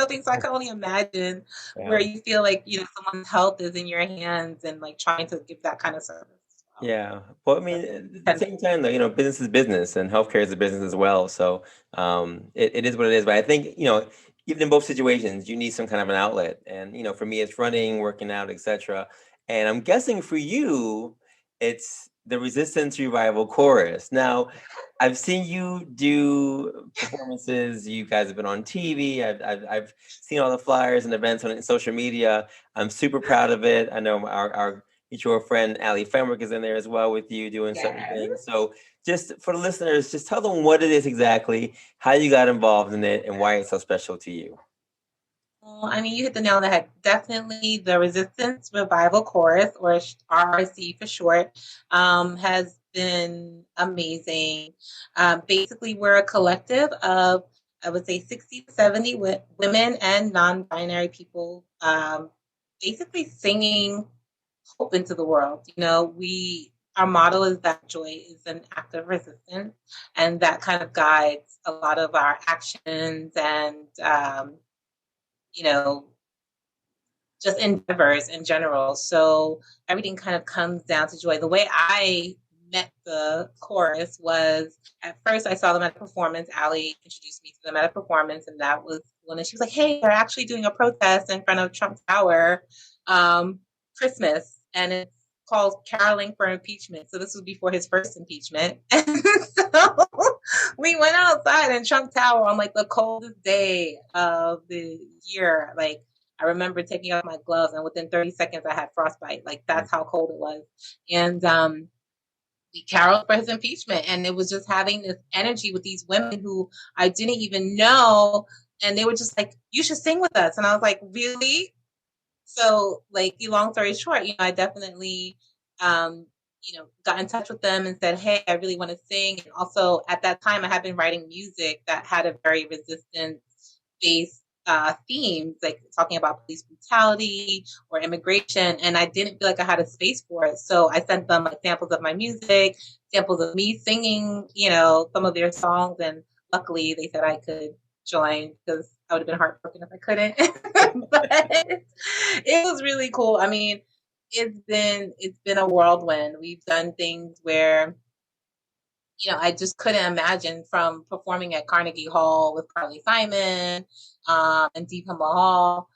Things. So I can only imagine Yeah. where you feel like someone's health is in your hands and like trying to give that kind of service as well. Yeah. Well, I But mean, at the tend same time, though, business is business and healthcare is a business as well. So it is what it is. But I think, even in both situations, you need some kind of an outlet. And, for me, it's running, working out, etc. And I'm guessing for you, it's the Resistance Revival Chorus. Now, I've seen you do performances. You guys have been on TV. I've seen all the flyers and events on social media. I'm super proud of it. I know our mutual friend Ali Fenwick is in there as well with you doing certain yes. things. So just for the listeners, just tell them what it is exactly, how you got involved in it, and why it's so special to you. Well, I mean, you hit the nail on the head. Definitely the Resistance Revival Chorus, or RRC for short, has been amazing. Basically, we're a collective of, I would say, 60 to 70 women and non binary people, basically singing hope into the world. We our motto is that joy is an act of resistance, and that kind of guides a lot of our actions and you know, just endeavors in general. So everything kind of comes down to joy. The way I met the chorus was, at first I saw them at a performance. Allie introduced me to them at a performance, and that was when she was like, "Hey, they're actually doing a protest in front of Trump Tower, Christmas, and it's called Caroling for Impeachment." So this was before his first impeachment. And so we went outside in Trump Tower on like the coldest day of the year. Like, I remember taking off my gloves, and within 30 seconds, I had frostbite. Like, that's how cold it was. And we caroled for his impeachment. And it was just having this energy with these women who I didn't even know. And they were just like, "You should sing with us." And I was like, "Really?" So, like, long story short, I definitely, got in touch with them and said, "Hey, I really want to sing." And also, at that time, I had been writing music that had a very resistance based themes, like talking about police brutality or immigration. And I didn't feel like I had a space for it. So I sent them like samples of my music, samples of me singing, some of their songs. And luckily, they said I could join, because I would have been heartbroken if I couldn't. But it was really cool. I mean, it's been a whirlwind. We've done things where, I just couldn't imagine, from performing at Carnegie Hall with Carly Simon and Deepa Mahal.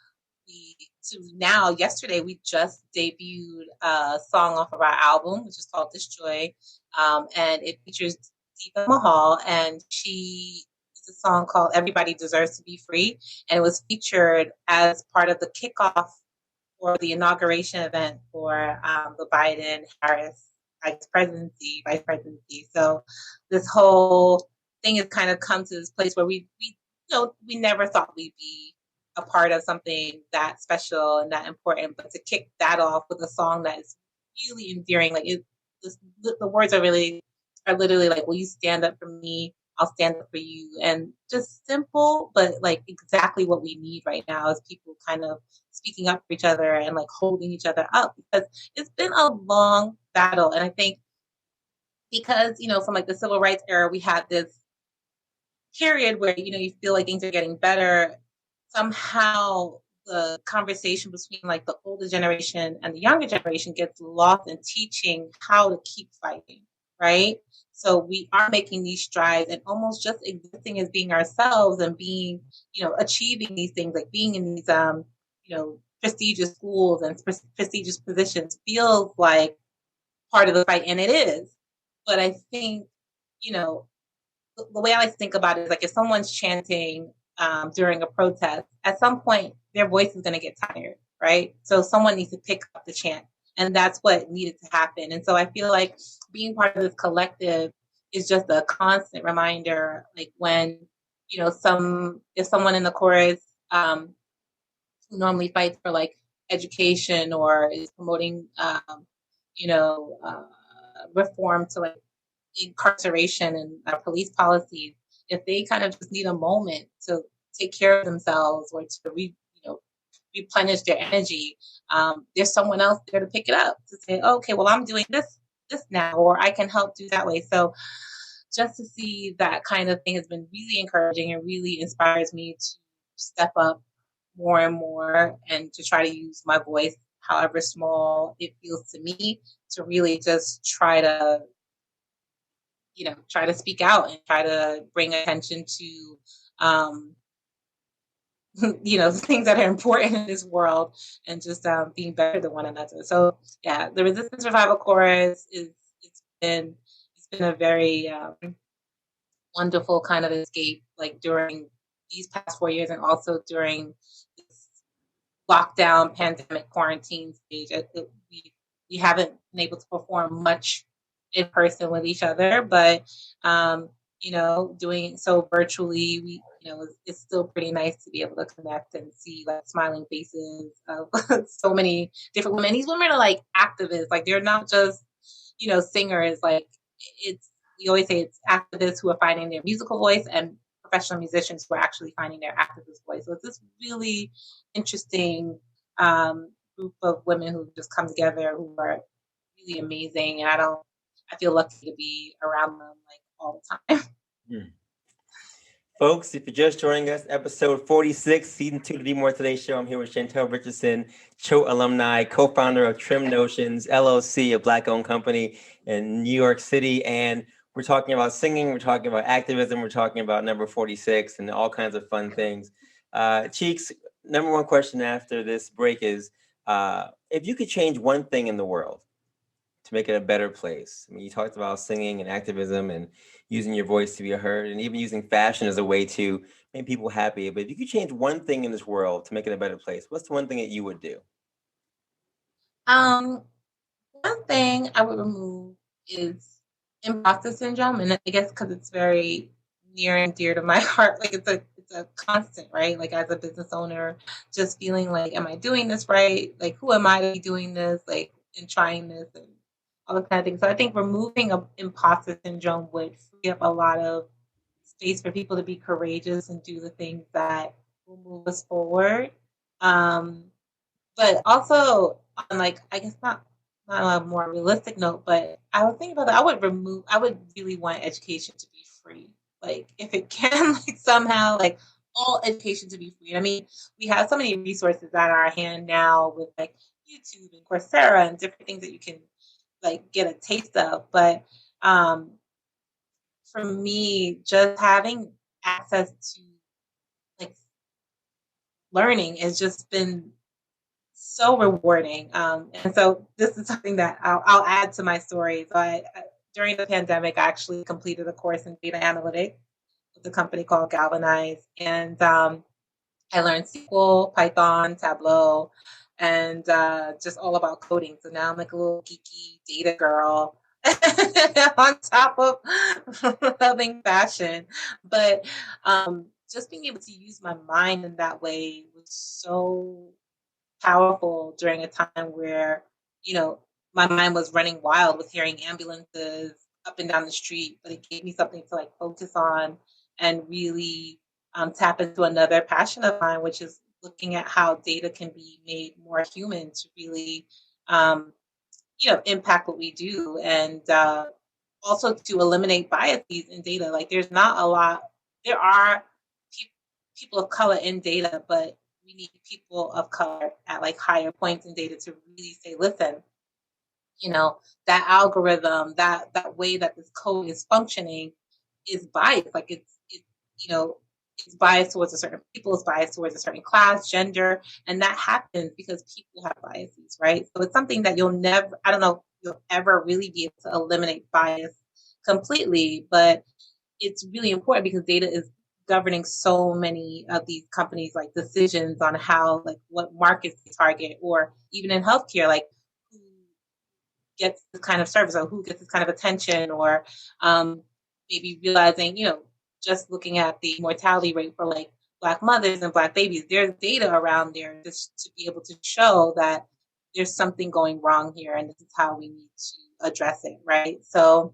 To now, yesterday, we just debuted a song off of our album, which is called This Joy. And it features Deepa Mahal, and it's a song called Everybody Deserves to Be Free. And it was featured as part of the kickoff for the inauguration event for the Biden-Harris vice presidency. So this whole thing has kind of come to this place where we never thought we'd be a part of something that special and that important, but to kick that off with a song that is really endearing, like the words are literally like, "Will you stand up for me? I'll stand up for you." And just simple, but like exactly what we need right now is people kind of speaking up for each other and like holding each other up, because it's been a long battle. And I think because, from like the civil rights era, we had this period where, you feel like things are getting better. Somehow the conversation between like the older generation and the younger generation gets lost in teaching how to keep fighting, right? So we are making these strides and almost just existing as being ourselves and being, achieving these things, like being in these, prestigious schools and prestigious positions feels like part of the fight, and it is. But I think, you know, the way I like to think about it is like, if someone's chanting during a protest, at some point their voice is going to get tired, right? So someone needs to pick up the chant, and that's what needed to happen. And so I feel like being part of this collective is just a constant reminder. Like when if someone in the chorus who normally fights for like education or is promoting you know uh, reform to like incarceration and police policies, if they kind of just need a moment to take care of themselves or to replenish their energy, there's someone else there to pick it up to say, "Oh, okay, well, I'm doing this now, or I can help do that way." So just to see that kind of thing has been really encouraging and really inspires me to step up more and more and to try to use my voice, however small it feels to me, to really just try to speak out and try to bring attention to, um, things that are important in this world, and just being better than one another. So yeah, the Resistance Survival Chorus it's been a very wonderful kind of escape, like during these past 4 years, and also during this lockdown, pandemic, quarantine stage. We haven't been able to perform much in person with each other, but doing so virtually, it's still pretty nice to be able to connect and see like smiling faces of so many different women. These women are like activists, like they're not just singers. Like it's we always say it's activists who are finding their musical voice and professional musicians who are actually finding their activist voice. So it's this really interesting group of women who just come together, who are really amazing, and I feel lucky to be around them like all the time. Hmm. Folks, if you're just joining us, episode 46, season 2 of the Be More Today show. I'm here with Shantell Richardson, Cho alumni, co-founder of Trim Knowtions, LLC, a Black-owned company in New York City. And we're talking about singing, we're talking about activism, we're talking about number 46 and all kinds of fun things. Cheeks, number one question after this break is, if you could change one thing in the world to make it a better place. I mean, you talked about singing and activism and using your voice to be heard, and even using fashion as a way to make people happy. But if you could change one thing in this world to make it a better place, what's the one thing that you would do? Um, One thing I would remove is imposter syndrome, and I guess because it's very near and dear to my heart. Like it's a constant, right? Like as a business owner, just feeling like, am I doing this right? Like who am I to be doing this? Like and trying this and all the kind of things. So I think removing imposter syndrome would free up a lot of space for people to be courageous and do the things that will move us forward. Um, but also on like I guess not on a more realistic note, but I was thinking about that. I would really want education to be free. Like if it can like somehow like all education to be free. I mean, we have so many resources at our hand now with like YouTube and Coursera and different things that you can like get a taste of. But um for me, just having access to like learning has just been so rewarding. And so this is something that I'll add to my story. So during the pandemic, I actually completed a course in data analytics with a company called Galvanize, and I learned SQL, Python, Tableau, and just all about coding. So now I'm like a little geeky data girl on top of loving fashion. But just being able to use my mind in that way was so powerful during a time where, you know, my mind was running wild with hearing ambulances up and down the street, but it gave me something to like focus on and really tap into another passion of mine, which is looking at how data can be made more human to really, um, impact what we do and also to eliminate biases in data. Like there's not a lot, there are pe- people of color in data, but we need people of color at like higher points in data to really say, listen, you know, that algorithm, that way that this code is functioning is biased. Like you know, it's biased towards a certain people, it's biased towards a certain class, gender, and that happens because people have biases, right? So it's something that you'll never, I don't know, you'll ever really be able to eliminate bias completely, but it's really important because data is governing so many of these companies like decisions on how like what markets they target or even in healthcare like who gets this kind of service or who gets this kind of attention or maybe realizing just looking at the mortality rate for like black mothers and black babies, there's data around there just to be able to show that there's something going wrong here and this is how we need to address it, right? So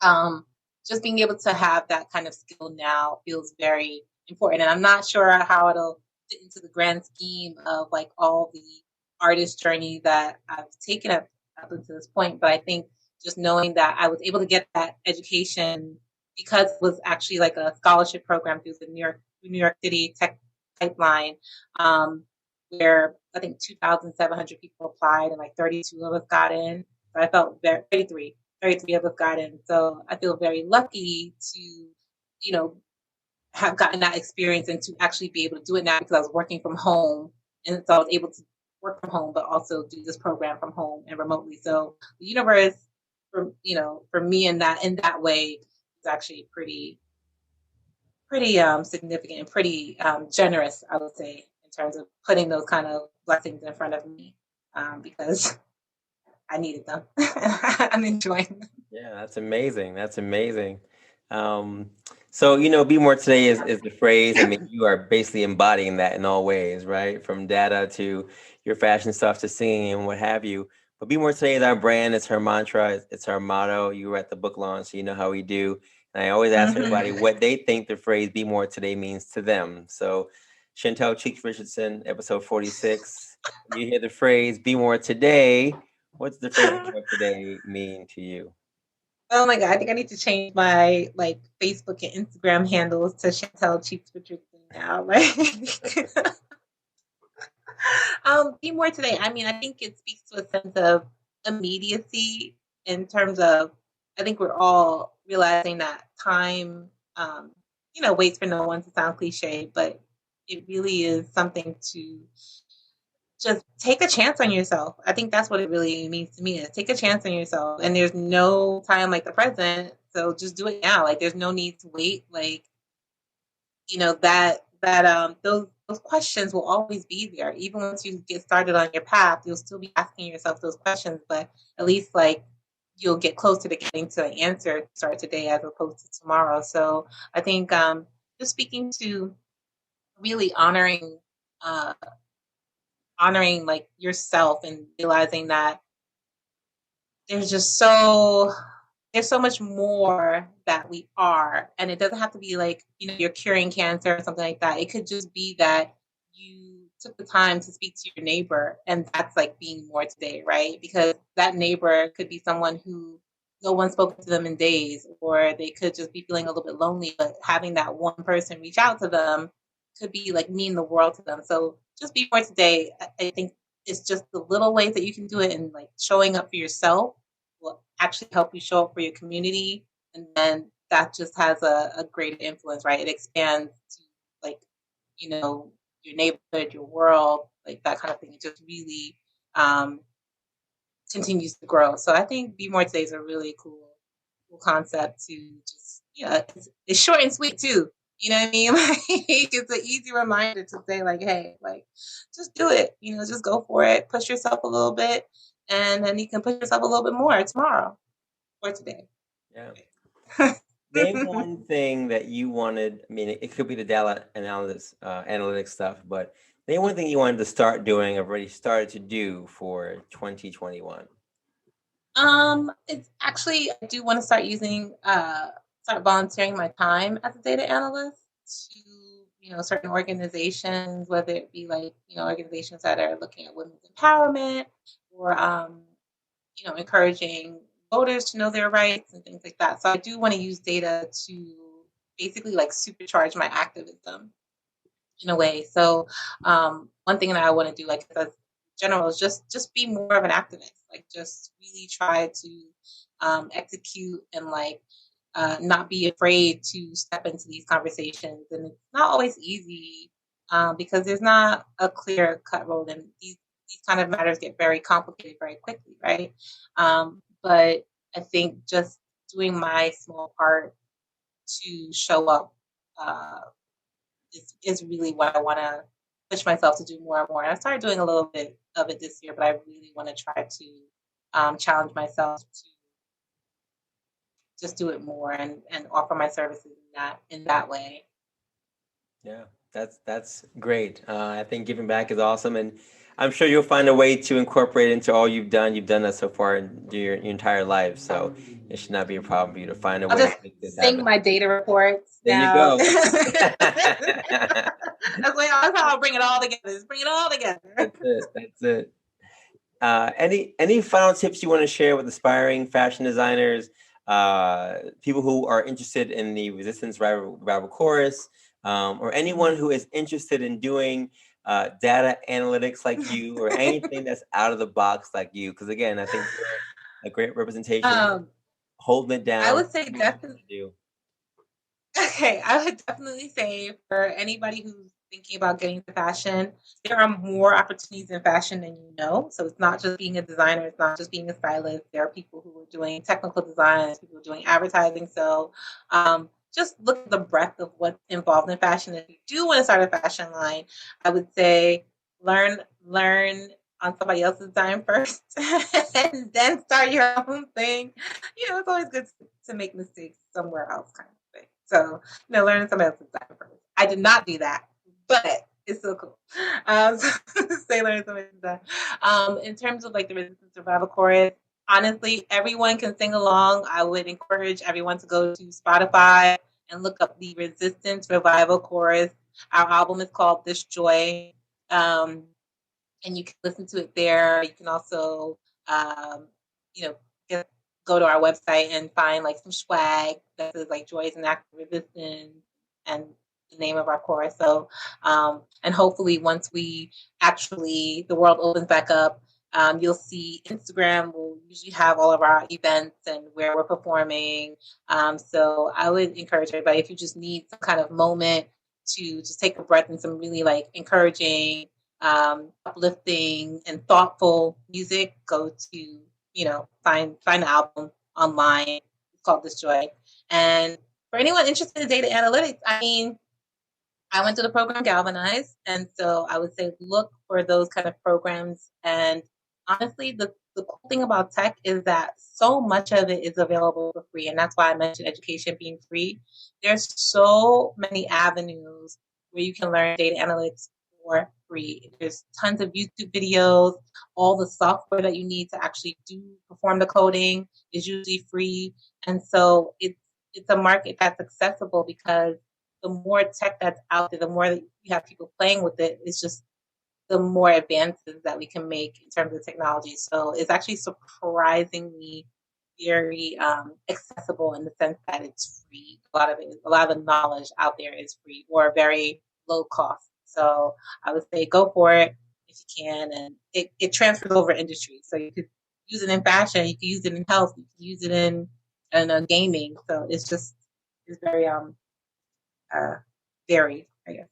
um, just being able to have that kind of skill now feels very important. And I'm not sure how it'll fit into the grand scheme of like all the artist journey that I've taken up until this point. But I think just knowing that I was able to get that education because it was actually like a scholarship program through the New York City Tech Pipeline, where I think 2,700 people applied and like 32 of us got in. So I felt very 33 of us got in. So I feel very lucky to, have gotten that experience and to actually be able to do it now because I was working from home. And so I was able to work from home, but also do this program from home and remotely. So the universe for me in that way is actually pretty significant and pretty generous, I would say, in terms of putting those kind of blessings in front of me because I needed them. I'm enjoying them. Yeah, that's amazing. That's amazing. Um, so, be more today is the phrase. I mean, you are basically embodying that in all ways, right? From data to your fashion stuff to singing and what have you. But be more today is our brand. It's her mantra. It's our motto. You were at the book launch, so you know how we do. And I always ask everybody what they think the phrase "be more today" means to them. So, Shantell Richardson, episode 46. You hear the phrase "be more today." What's the phrase "Be More Today" mean to you? Oh my god, I think I need to change my like Facebook and Instagram handles to Shantell Richardson now. Like be more today. I mean, I think it speaks to a sense of immediacy in terms of I think we're all realizing that time waits for no one to sound cliche, but it really is something to just take a chance on yourself. I think that's what it really means to me is take a chance on yourself. And there's no time like the present. So just do it now. Like there's no need to wait. Like, those questions will always be there. Even once you get started on your path, you'll still be asking yourself those questions, but at least like you'll get closer to getting to an answer to start today as opposed to tomorrow. So I think just speaking to really uh honoring like yourself and realizing that there's just so there's so much more that we are, and it doesn't have to be like you're curing cancer or something like that. It could just be that you took the time to speak to your neighbor, and that's like being more today, right? Because that neighbor could be someone who no one's spoken to them in days, or they could just be feeling a little bit lonely, but having that one person reach out to them could be like mean the world to them. So just be more today. I think it's just the little ways that you can do it, and like showing up for yourself will actually help you show up for your community. And then that just has a greater influence, right? It expands to like, your neighborhood, your world, like that kind of thing. It just really um, continues to grow. So I think Be More Today is a really cool concept to just, it's short and sweet too. You know what I mean? Like it's an easy reminder to say like, hey, like just do it. Just go for it. Push yourself a little bit, and then you can push yourself a little bit more tomorrow or today. Yeah. Name one thing that you wanted. I mean, it could be the data analysis, analytics stuff, but name one thing you wanted to start doing, already started to do for 2021. It's actually I do want to start start volunteering my time as a data analyst to certain organizations, whether it be like organizations that are looking at women's empowerment or encouraging voters to know their rights and things like that. So I do want to use data to basically like supercharge my activism in a way. So one thing that I want to do, like as general, is just be more of an activist. Like just really try to execute and like not be afraid to step into these conversations. And it's not always easy because there's not a clear cut road, and these kind of matters get very complicated very quickly, right? But I think just doing my small part to show up uh, is really what I want to push myself to do more and more. And I started doing a little bit of it this year, but I really want to try to challenge myself to just do it more and offer my services in that way. Yeah, that's great. I think giving back is awesome, and I'm sure you'll find a way to incorporate it into all you've done. You've done that so far in your entire life, so it should not be a problem for you to find a I'll way to just make this sing happen. my data reports There you now. go. That's how I'll bring it all together. Just bring it all together. That's it. That's it. Any final tips you want to share with aspiring fashion designers, people who are interested in the resistance rival chorus, or anyone who is interested in doing data analytics like you, or anything that's out of the box like you? Because again, I think you're a great representation, holding it I down. would say definitely. Okay, I would definitely say for anybody who's thinking about getting into fashion, there are more opportunities in fashion than you know. So it's not just being a designer, it's not just being a stylist. There are people who are doing technical design, people who are doing advertising. So just look at the breadth of what's involved in fashion. If you do want to start a fashion line, I would say learn on somebody else's dime first and then start your own thing. It's always good to make mistakes somewhere else, kind of thing. So, learning somebody else's dime first. I did not do that, but it's still cool. So say learning somebody else's dime. In terms of like the resistance survival chorus, honestly, everyone can sing along. I would encourage everyone to go to Spotify and look up the Resistance Revival Chorus. Our album is called This Joy. And you can listen to it there. You can also you know, just go to our website and find like some swag that says like joys and active resistance and the name of our course. So, and hopefully once we actually, the world opens back up, you'll see Instagram will usually have all of our events and where we're performing. So I would encourage everybody, if you just need some kind of moment to just take a breath and some really like encouraging, uplifting and thoughtful music, go to, find the album online. It's called This Joy. And for anyone interested in data analytics, I mean, I went to the program Galvanize, and so I would say look for those kind of programs. And honestly, the cool thing about tech is that so much of it is available for free, and that's why I mentioned education being free. There's so many avenues where you can learn data analytics for free. There's tons of YouTube videos. All the software that you need to actually perform the coding is usually free, and so it's a market that's accessible because the more tech that's out there, the more that you have people playing with it, it's just the more advances that we can make in terms of technology. So it's actually surprisingly very accessible in the sense that it's free. A lot of the knowledge out there is free or very low cost. So I would say go for it if you can, and it transfers over industry. So you could use it in fashion, you could use it in health, you could use it in gaming. So it's very varied, I guess.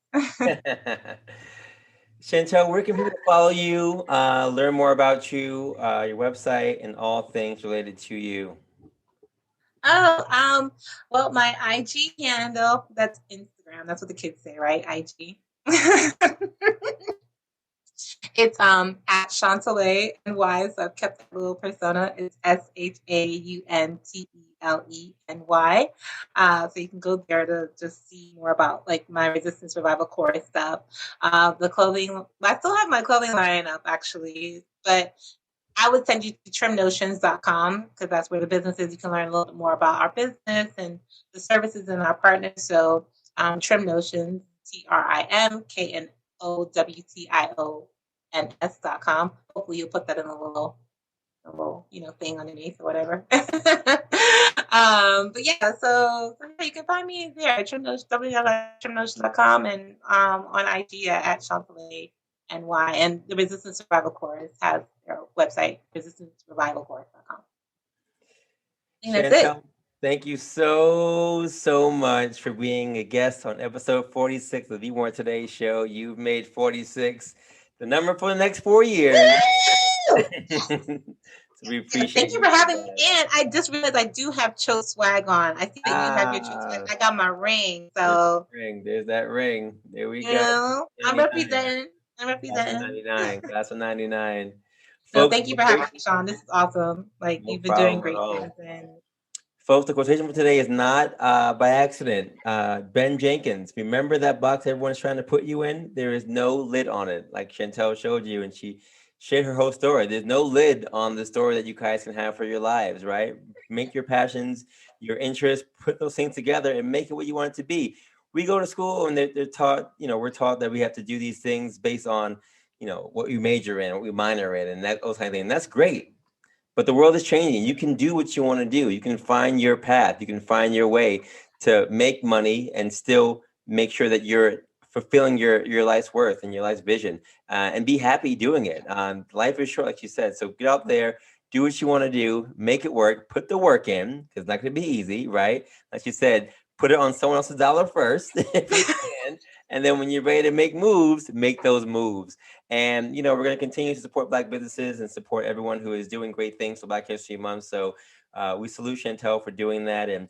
Shantell, where can people follow you, learn more about you, your website, and all things related to you? Oh, well, my IG handle, that's Instagram. That's what the kids say, right? IG. It's at Shaun-tele NY, so I've kept that little persona. It's SHAUNTELENY. So you can go there to just see more about like my resistance survival course stuff. The clothing, I still have my clothing line up actually, but I would send you to trimnotions.com because that's where the business is. You can learn a little bit more about our business and the services and our partners. So Trim Notions, TrimNowtions.com. Hopefully you'll put that in a little thing underneath or whatever. But yeah, so yeah, you can find me there at www.trimnotions.com and on IG at Shauntele NY, and the Resistance Survival Course has their website, resistancesurvivalcourse.com. And that's it. Shantell, thank you so much for being a guest on episode 46 of the Be More Today show. You've made 46 the number for the next 4 years. So we appreciate Thank you for having me. And I just realized I do have Cho swag on. I see that you have your Cho swag. I got my ring. So there's that ring. There we go. know, I'm 99. representing. I'm Class of representing. 99. Class of 99. So Folks, thank you for having me, Shaun. This is awesome. Like no you've been doing problem at great all. things. And Folks, the quotation for today is not by accident. Ben Jenkins, remember that box everyone's trying to put you in? There is no lid on it, like Shantell showed you, and she shared her whole story. There's no lid on the story that you guys can have for your lives, right? Make your passions, your interests, put those things together and make it what you want it to be. We go to school and they're taught, we're taught that we have to do these things based on, what we major in, what we minor in, and those kind of things. And that's great. But the world is changing. You can do what you want to do. You can find your path. You can find your way to make money and still make sure that you're fulfilling your life's worth and your life's vision, and be happy doing it. Life is short, like you said. So get out there, do what you want to do, make it work, put the work in, because it's not going to be easy, right? Like you said, put it on someone else's dollar first if you can. And then when you're ready to make moves, make those moves. And, we're going to continue to support Black businesses and support everyone who is doing great things for Black History Month. So we salute Shantell for doing that. And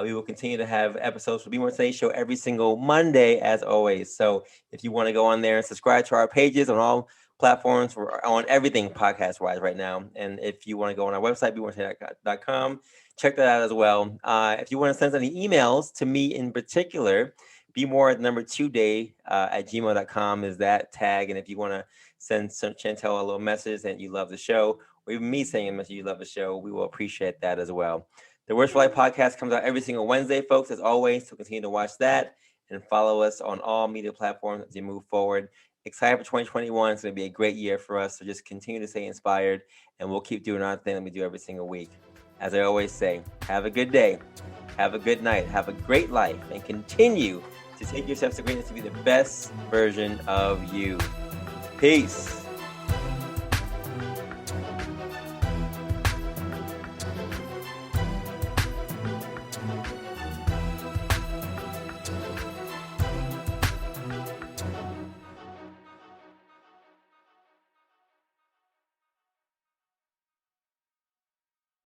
we will continue to have episodes for Be More Today show every single Monday, as always. So if you want to go on there and subscribe to our pages on all platforms, we're on everything podcast-wise right now. And if you want to go on our website, BeMoreToday.com, check that out as well. If you want to send any emails to me in particular, be more number 2 day at gmail.com is that tag. And if you want to send Shantell a little message and you love the show, or even me saying a message you love the show, we will appreciate that as well. The Words for Life podcast comes out every single Wednesday, folks, as always. So continue to watch that and follow us on all media platforms as you move forward. excited for 2021. It's going to be a great year for us. So just continue to stay inspired, and we'll keep doing our thing that we do every single week. As I always say, have a good day, have a good night, have a great life, and continue to take your steps to greatness to be the best version of you. Peace.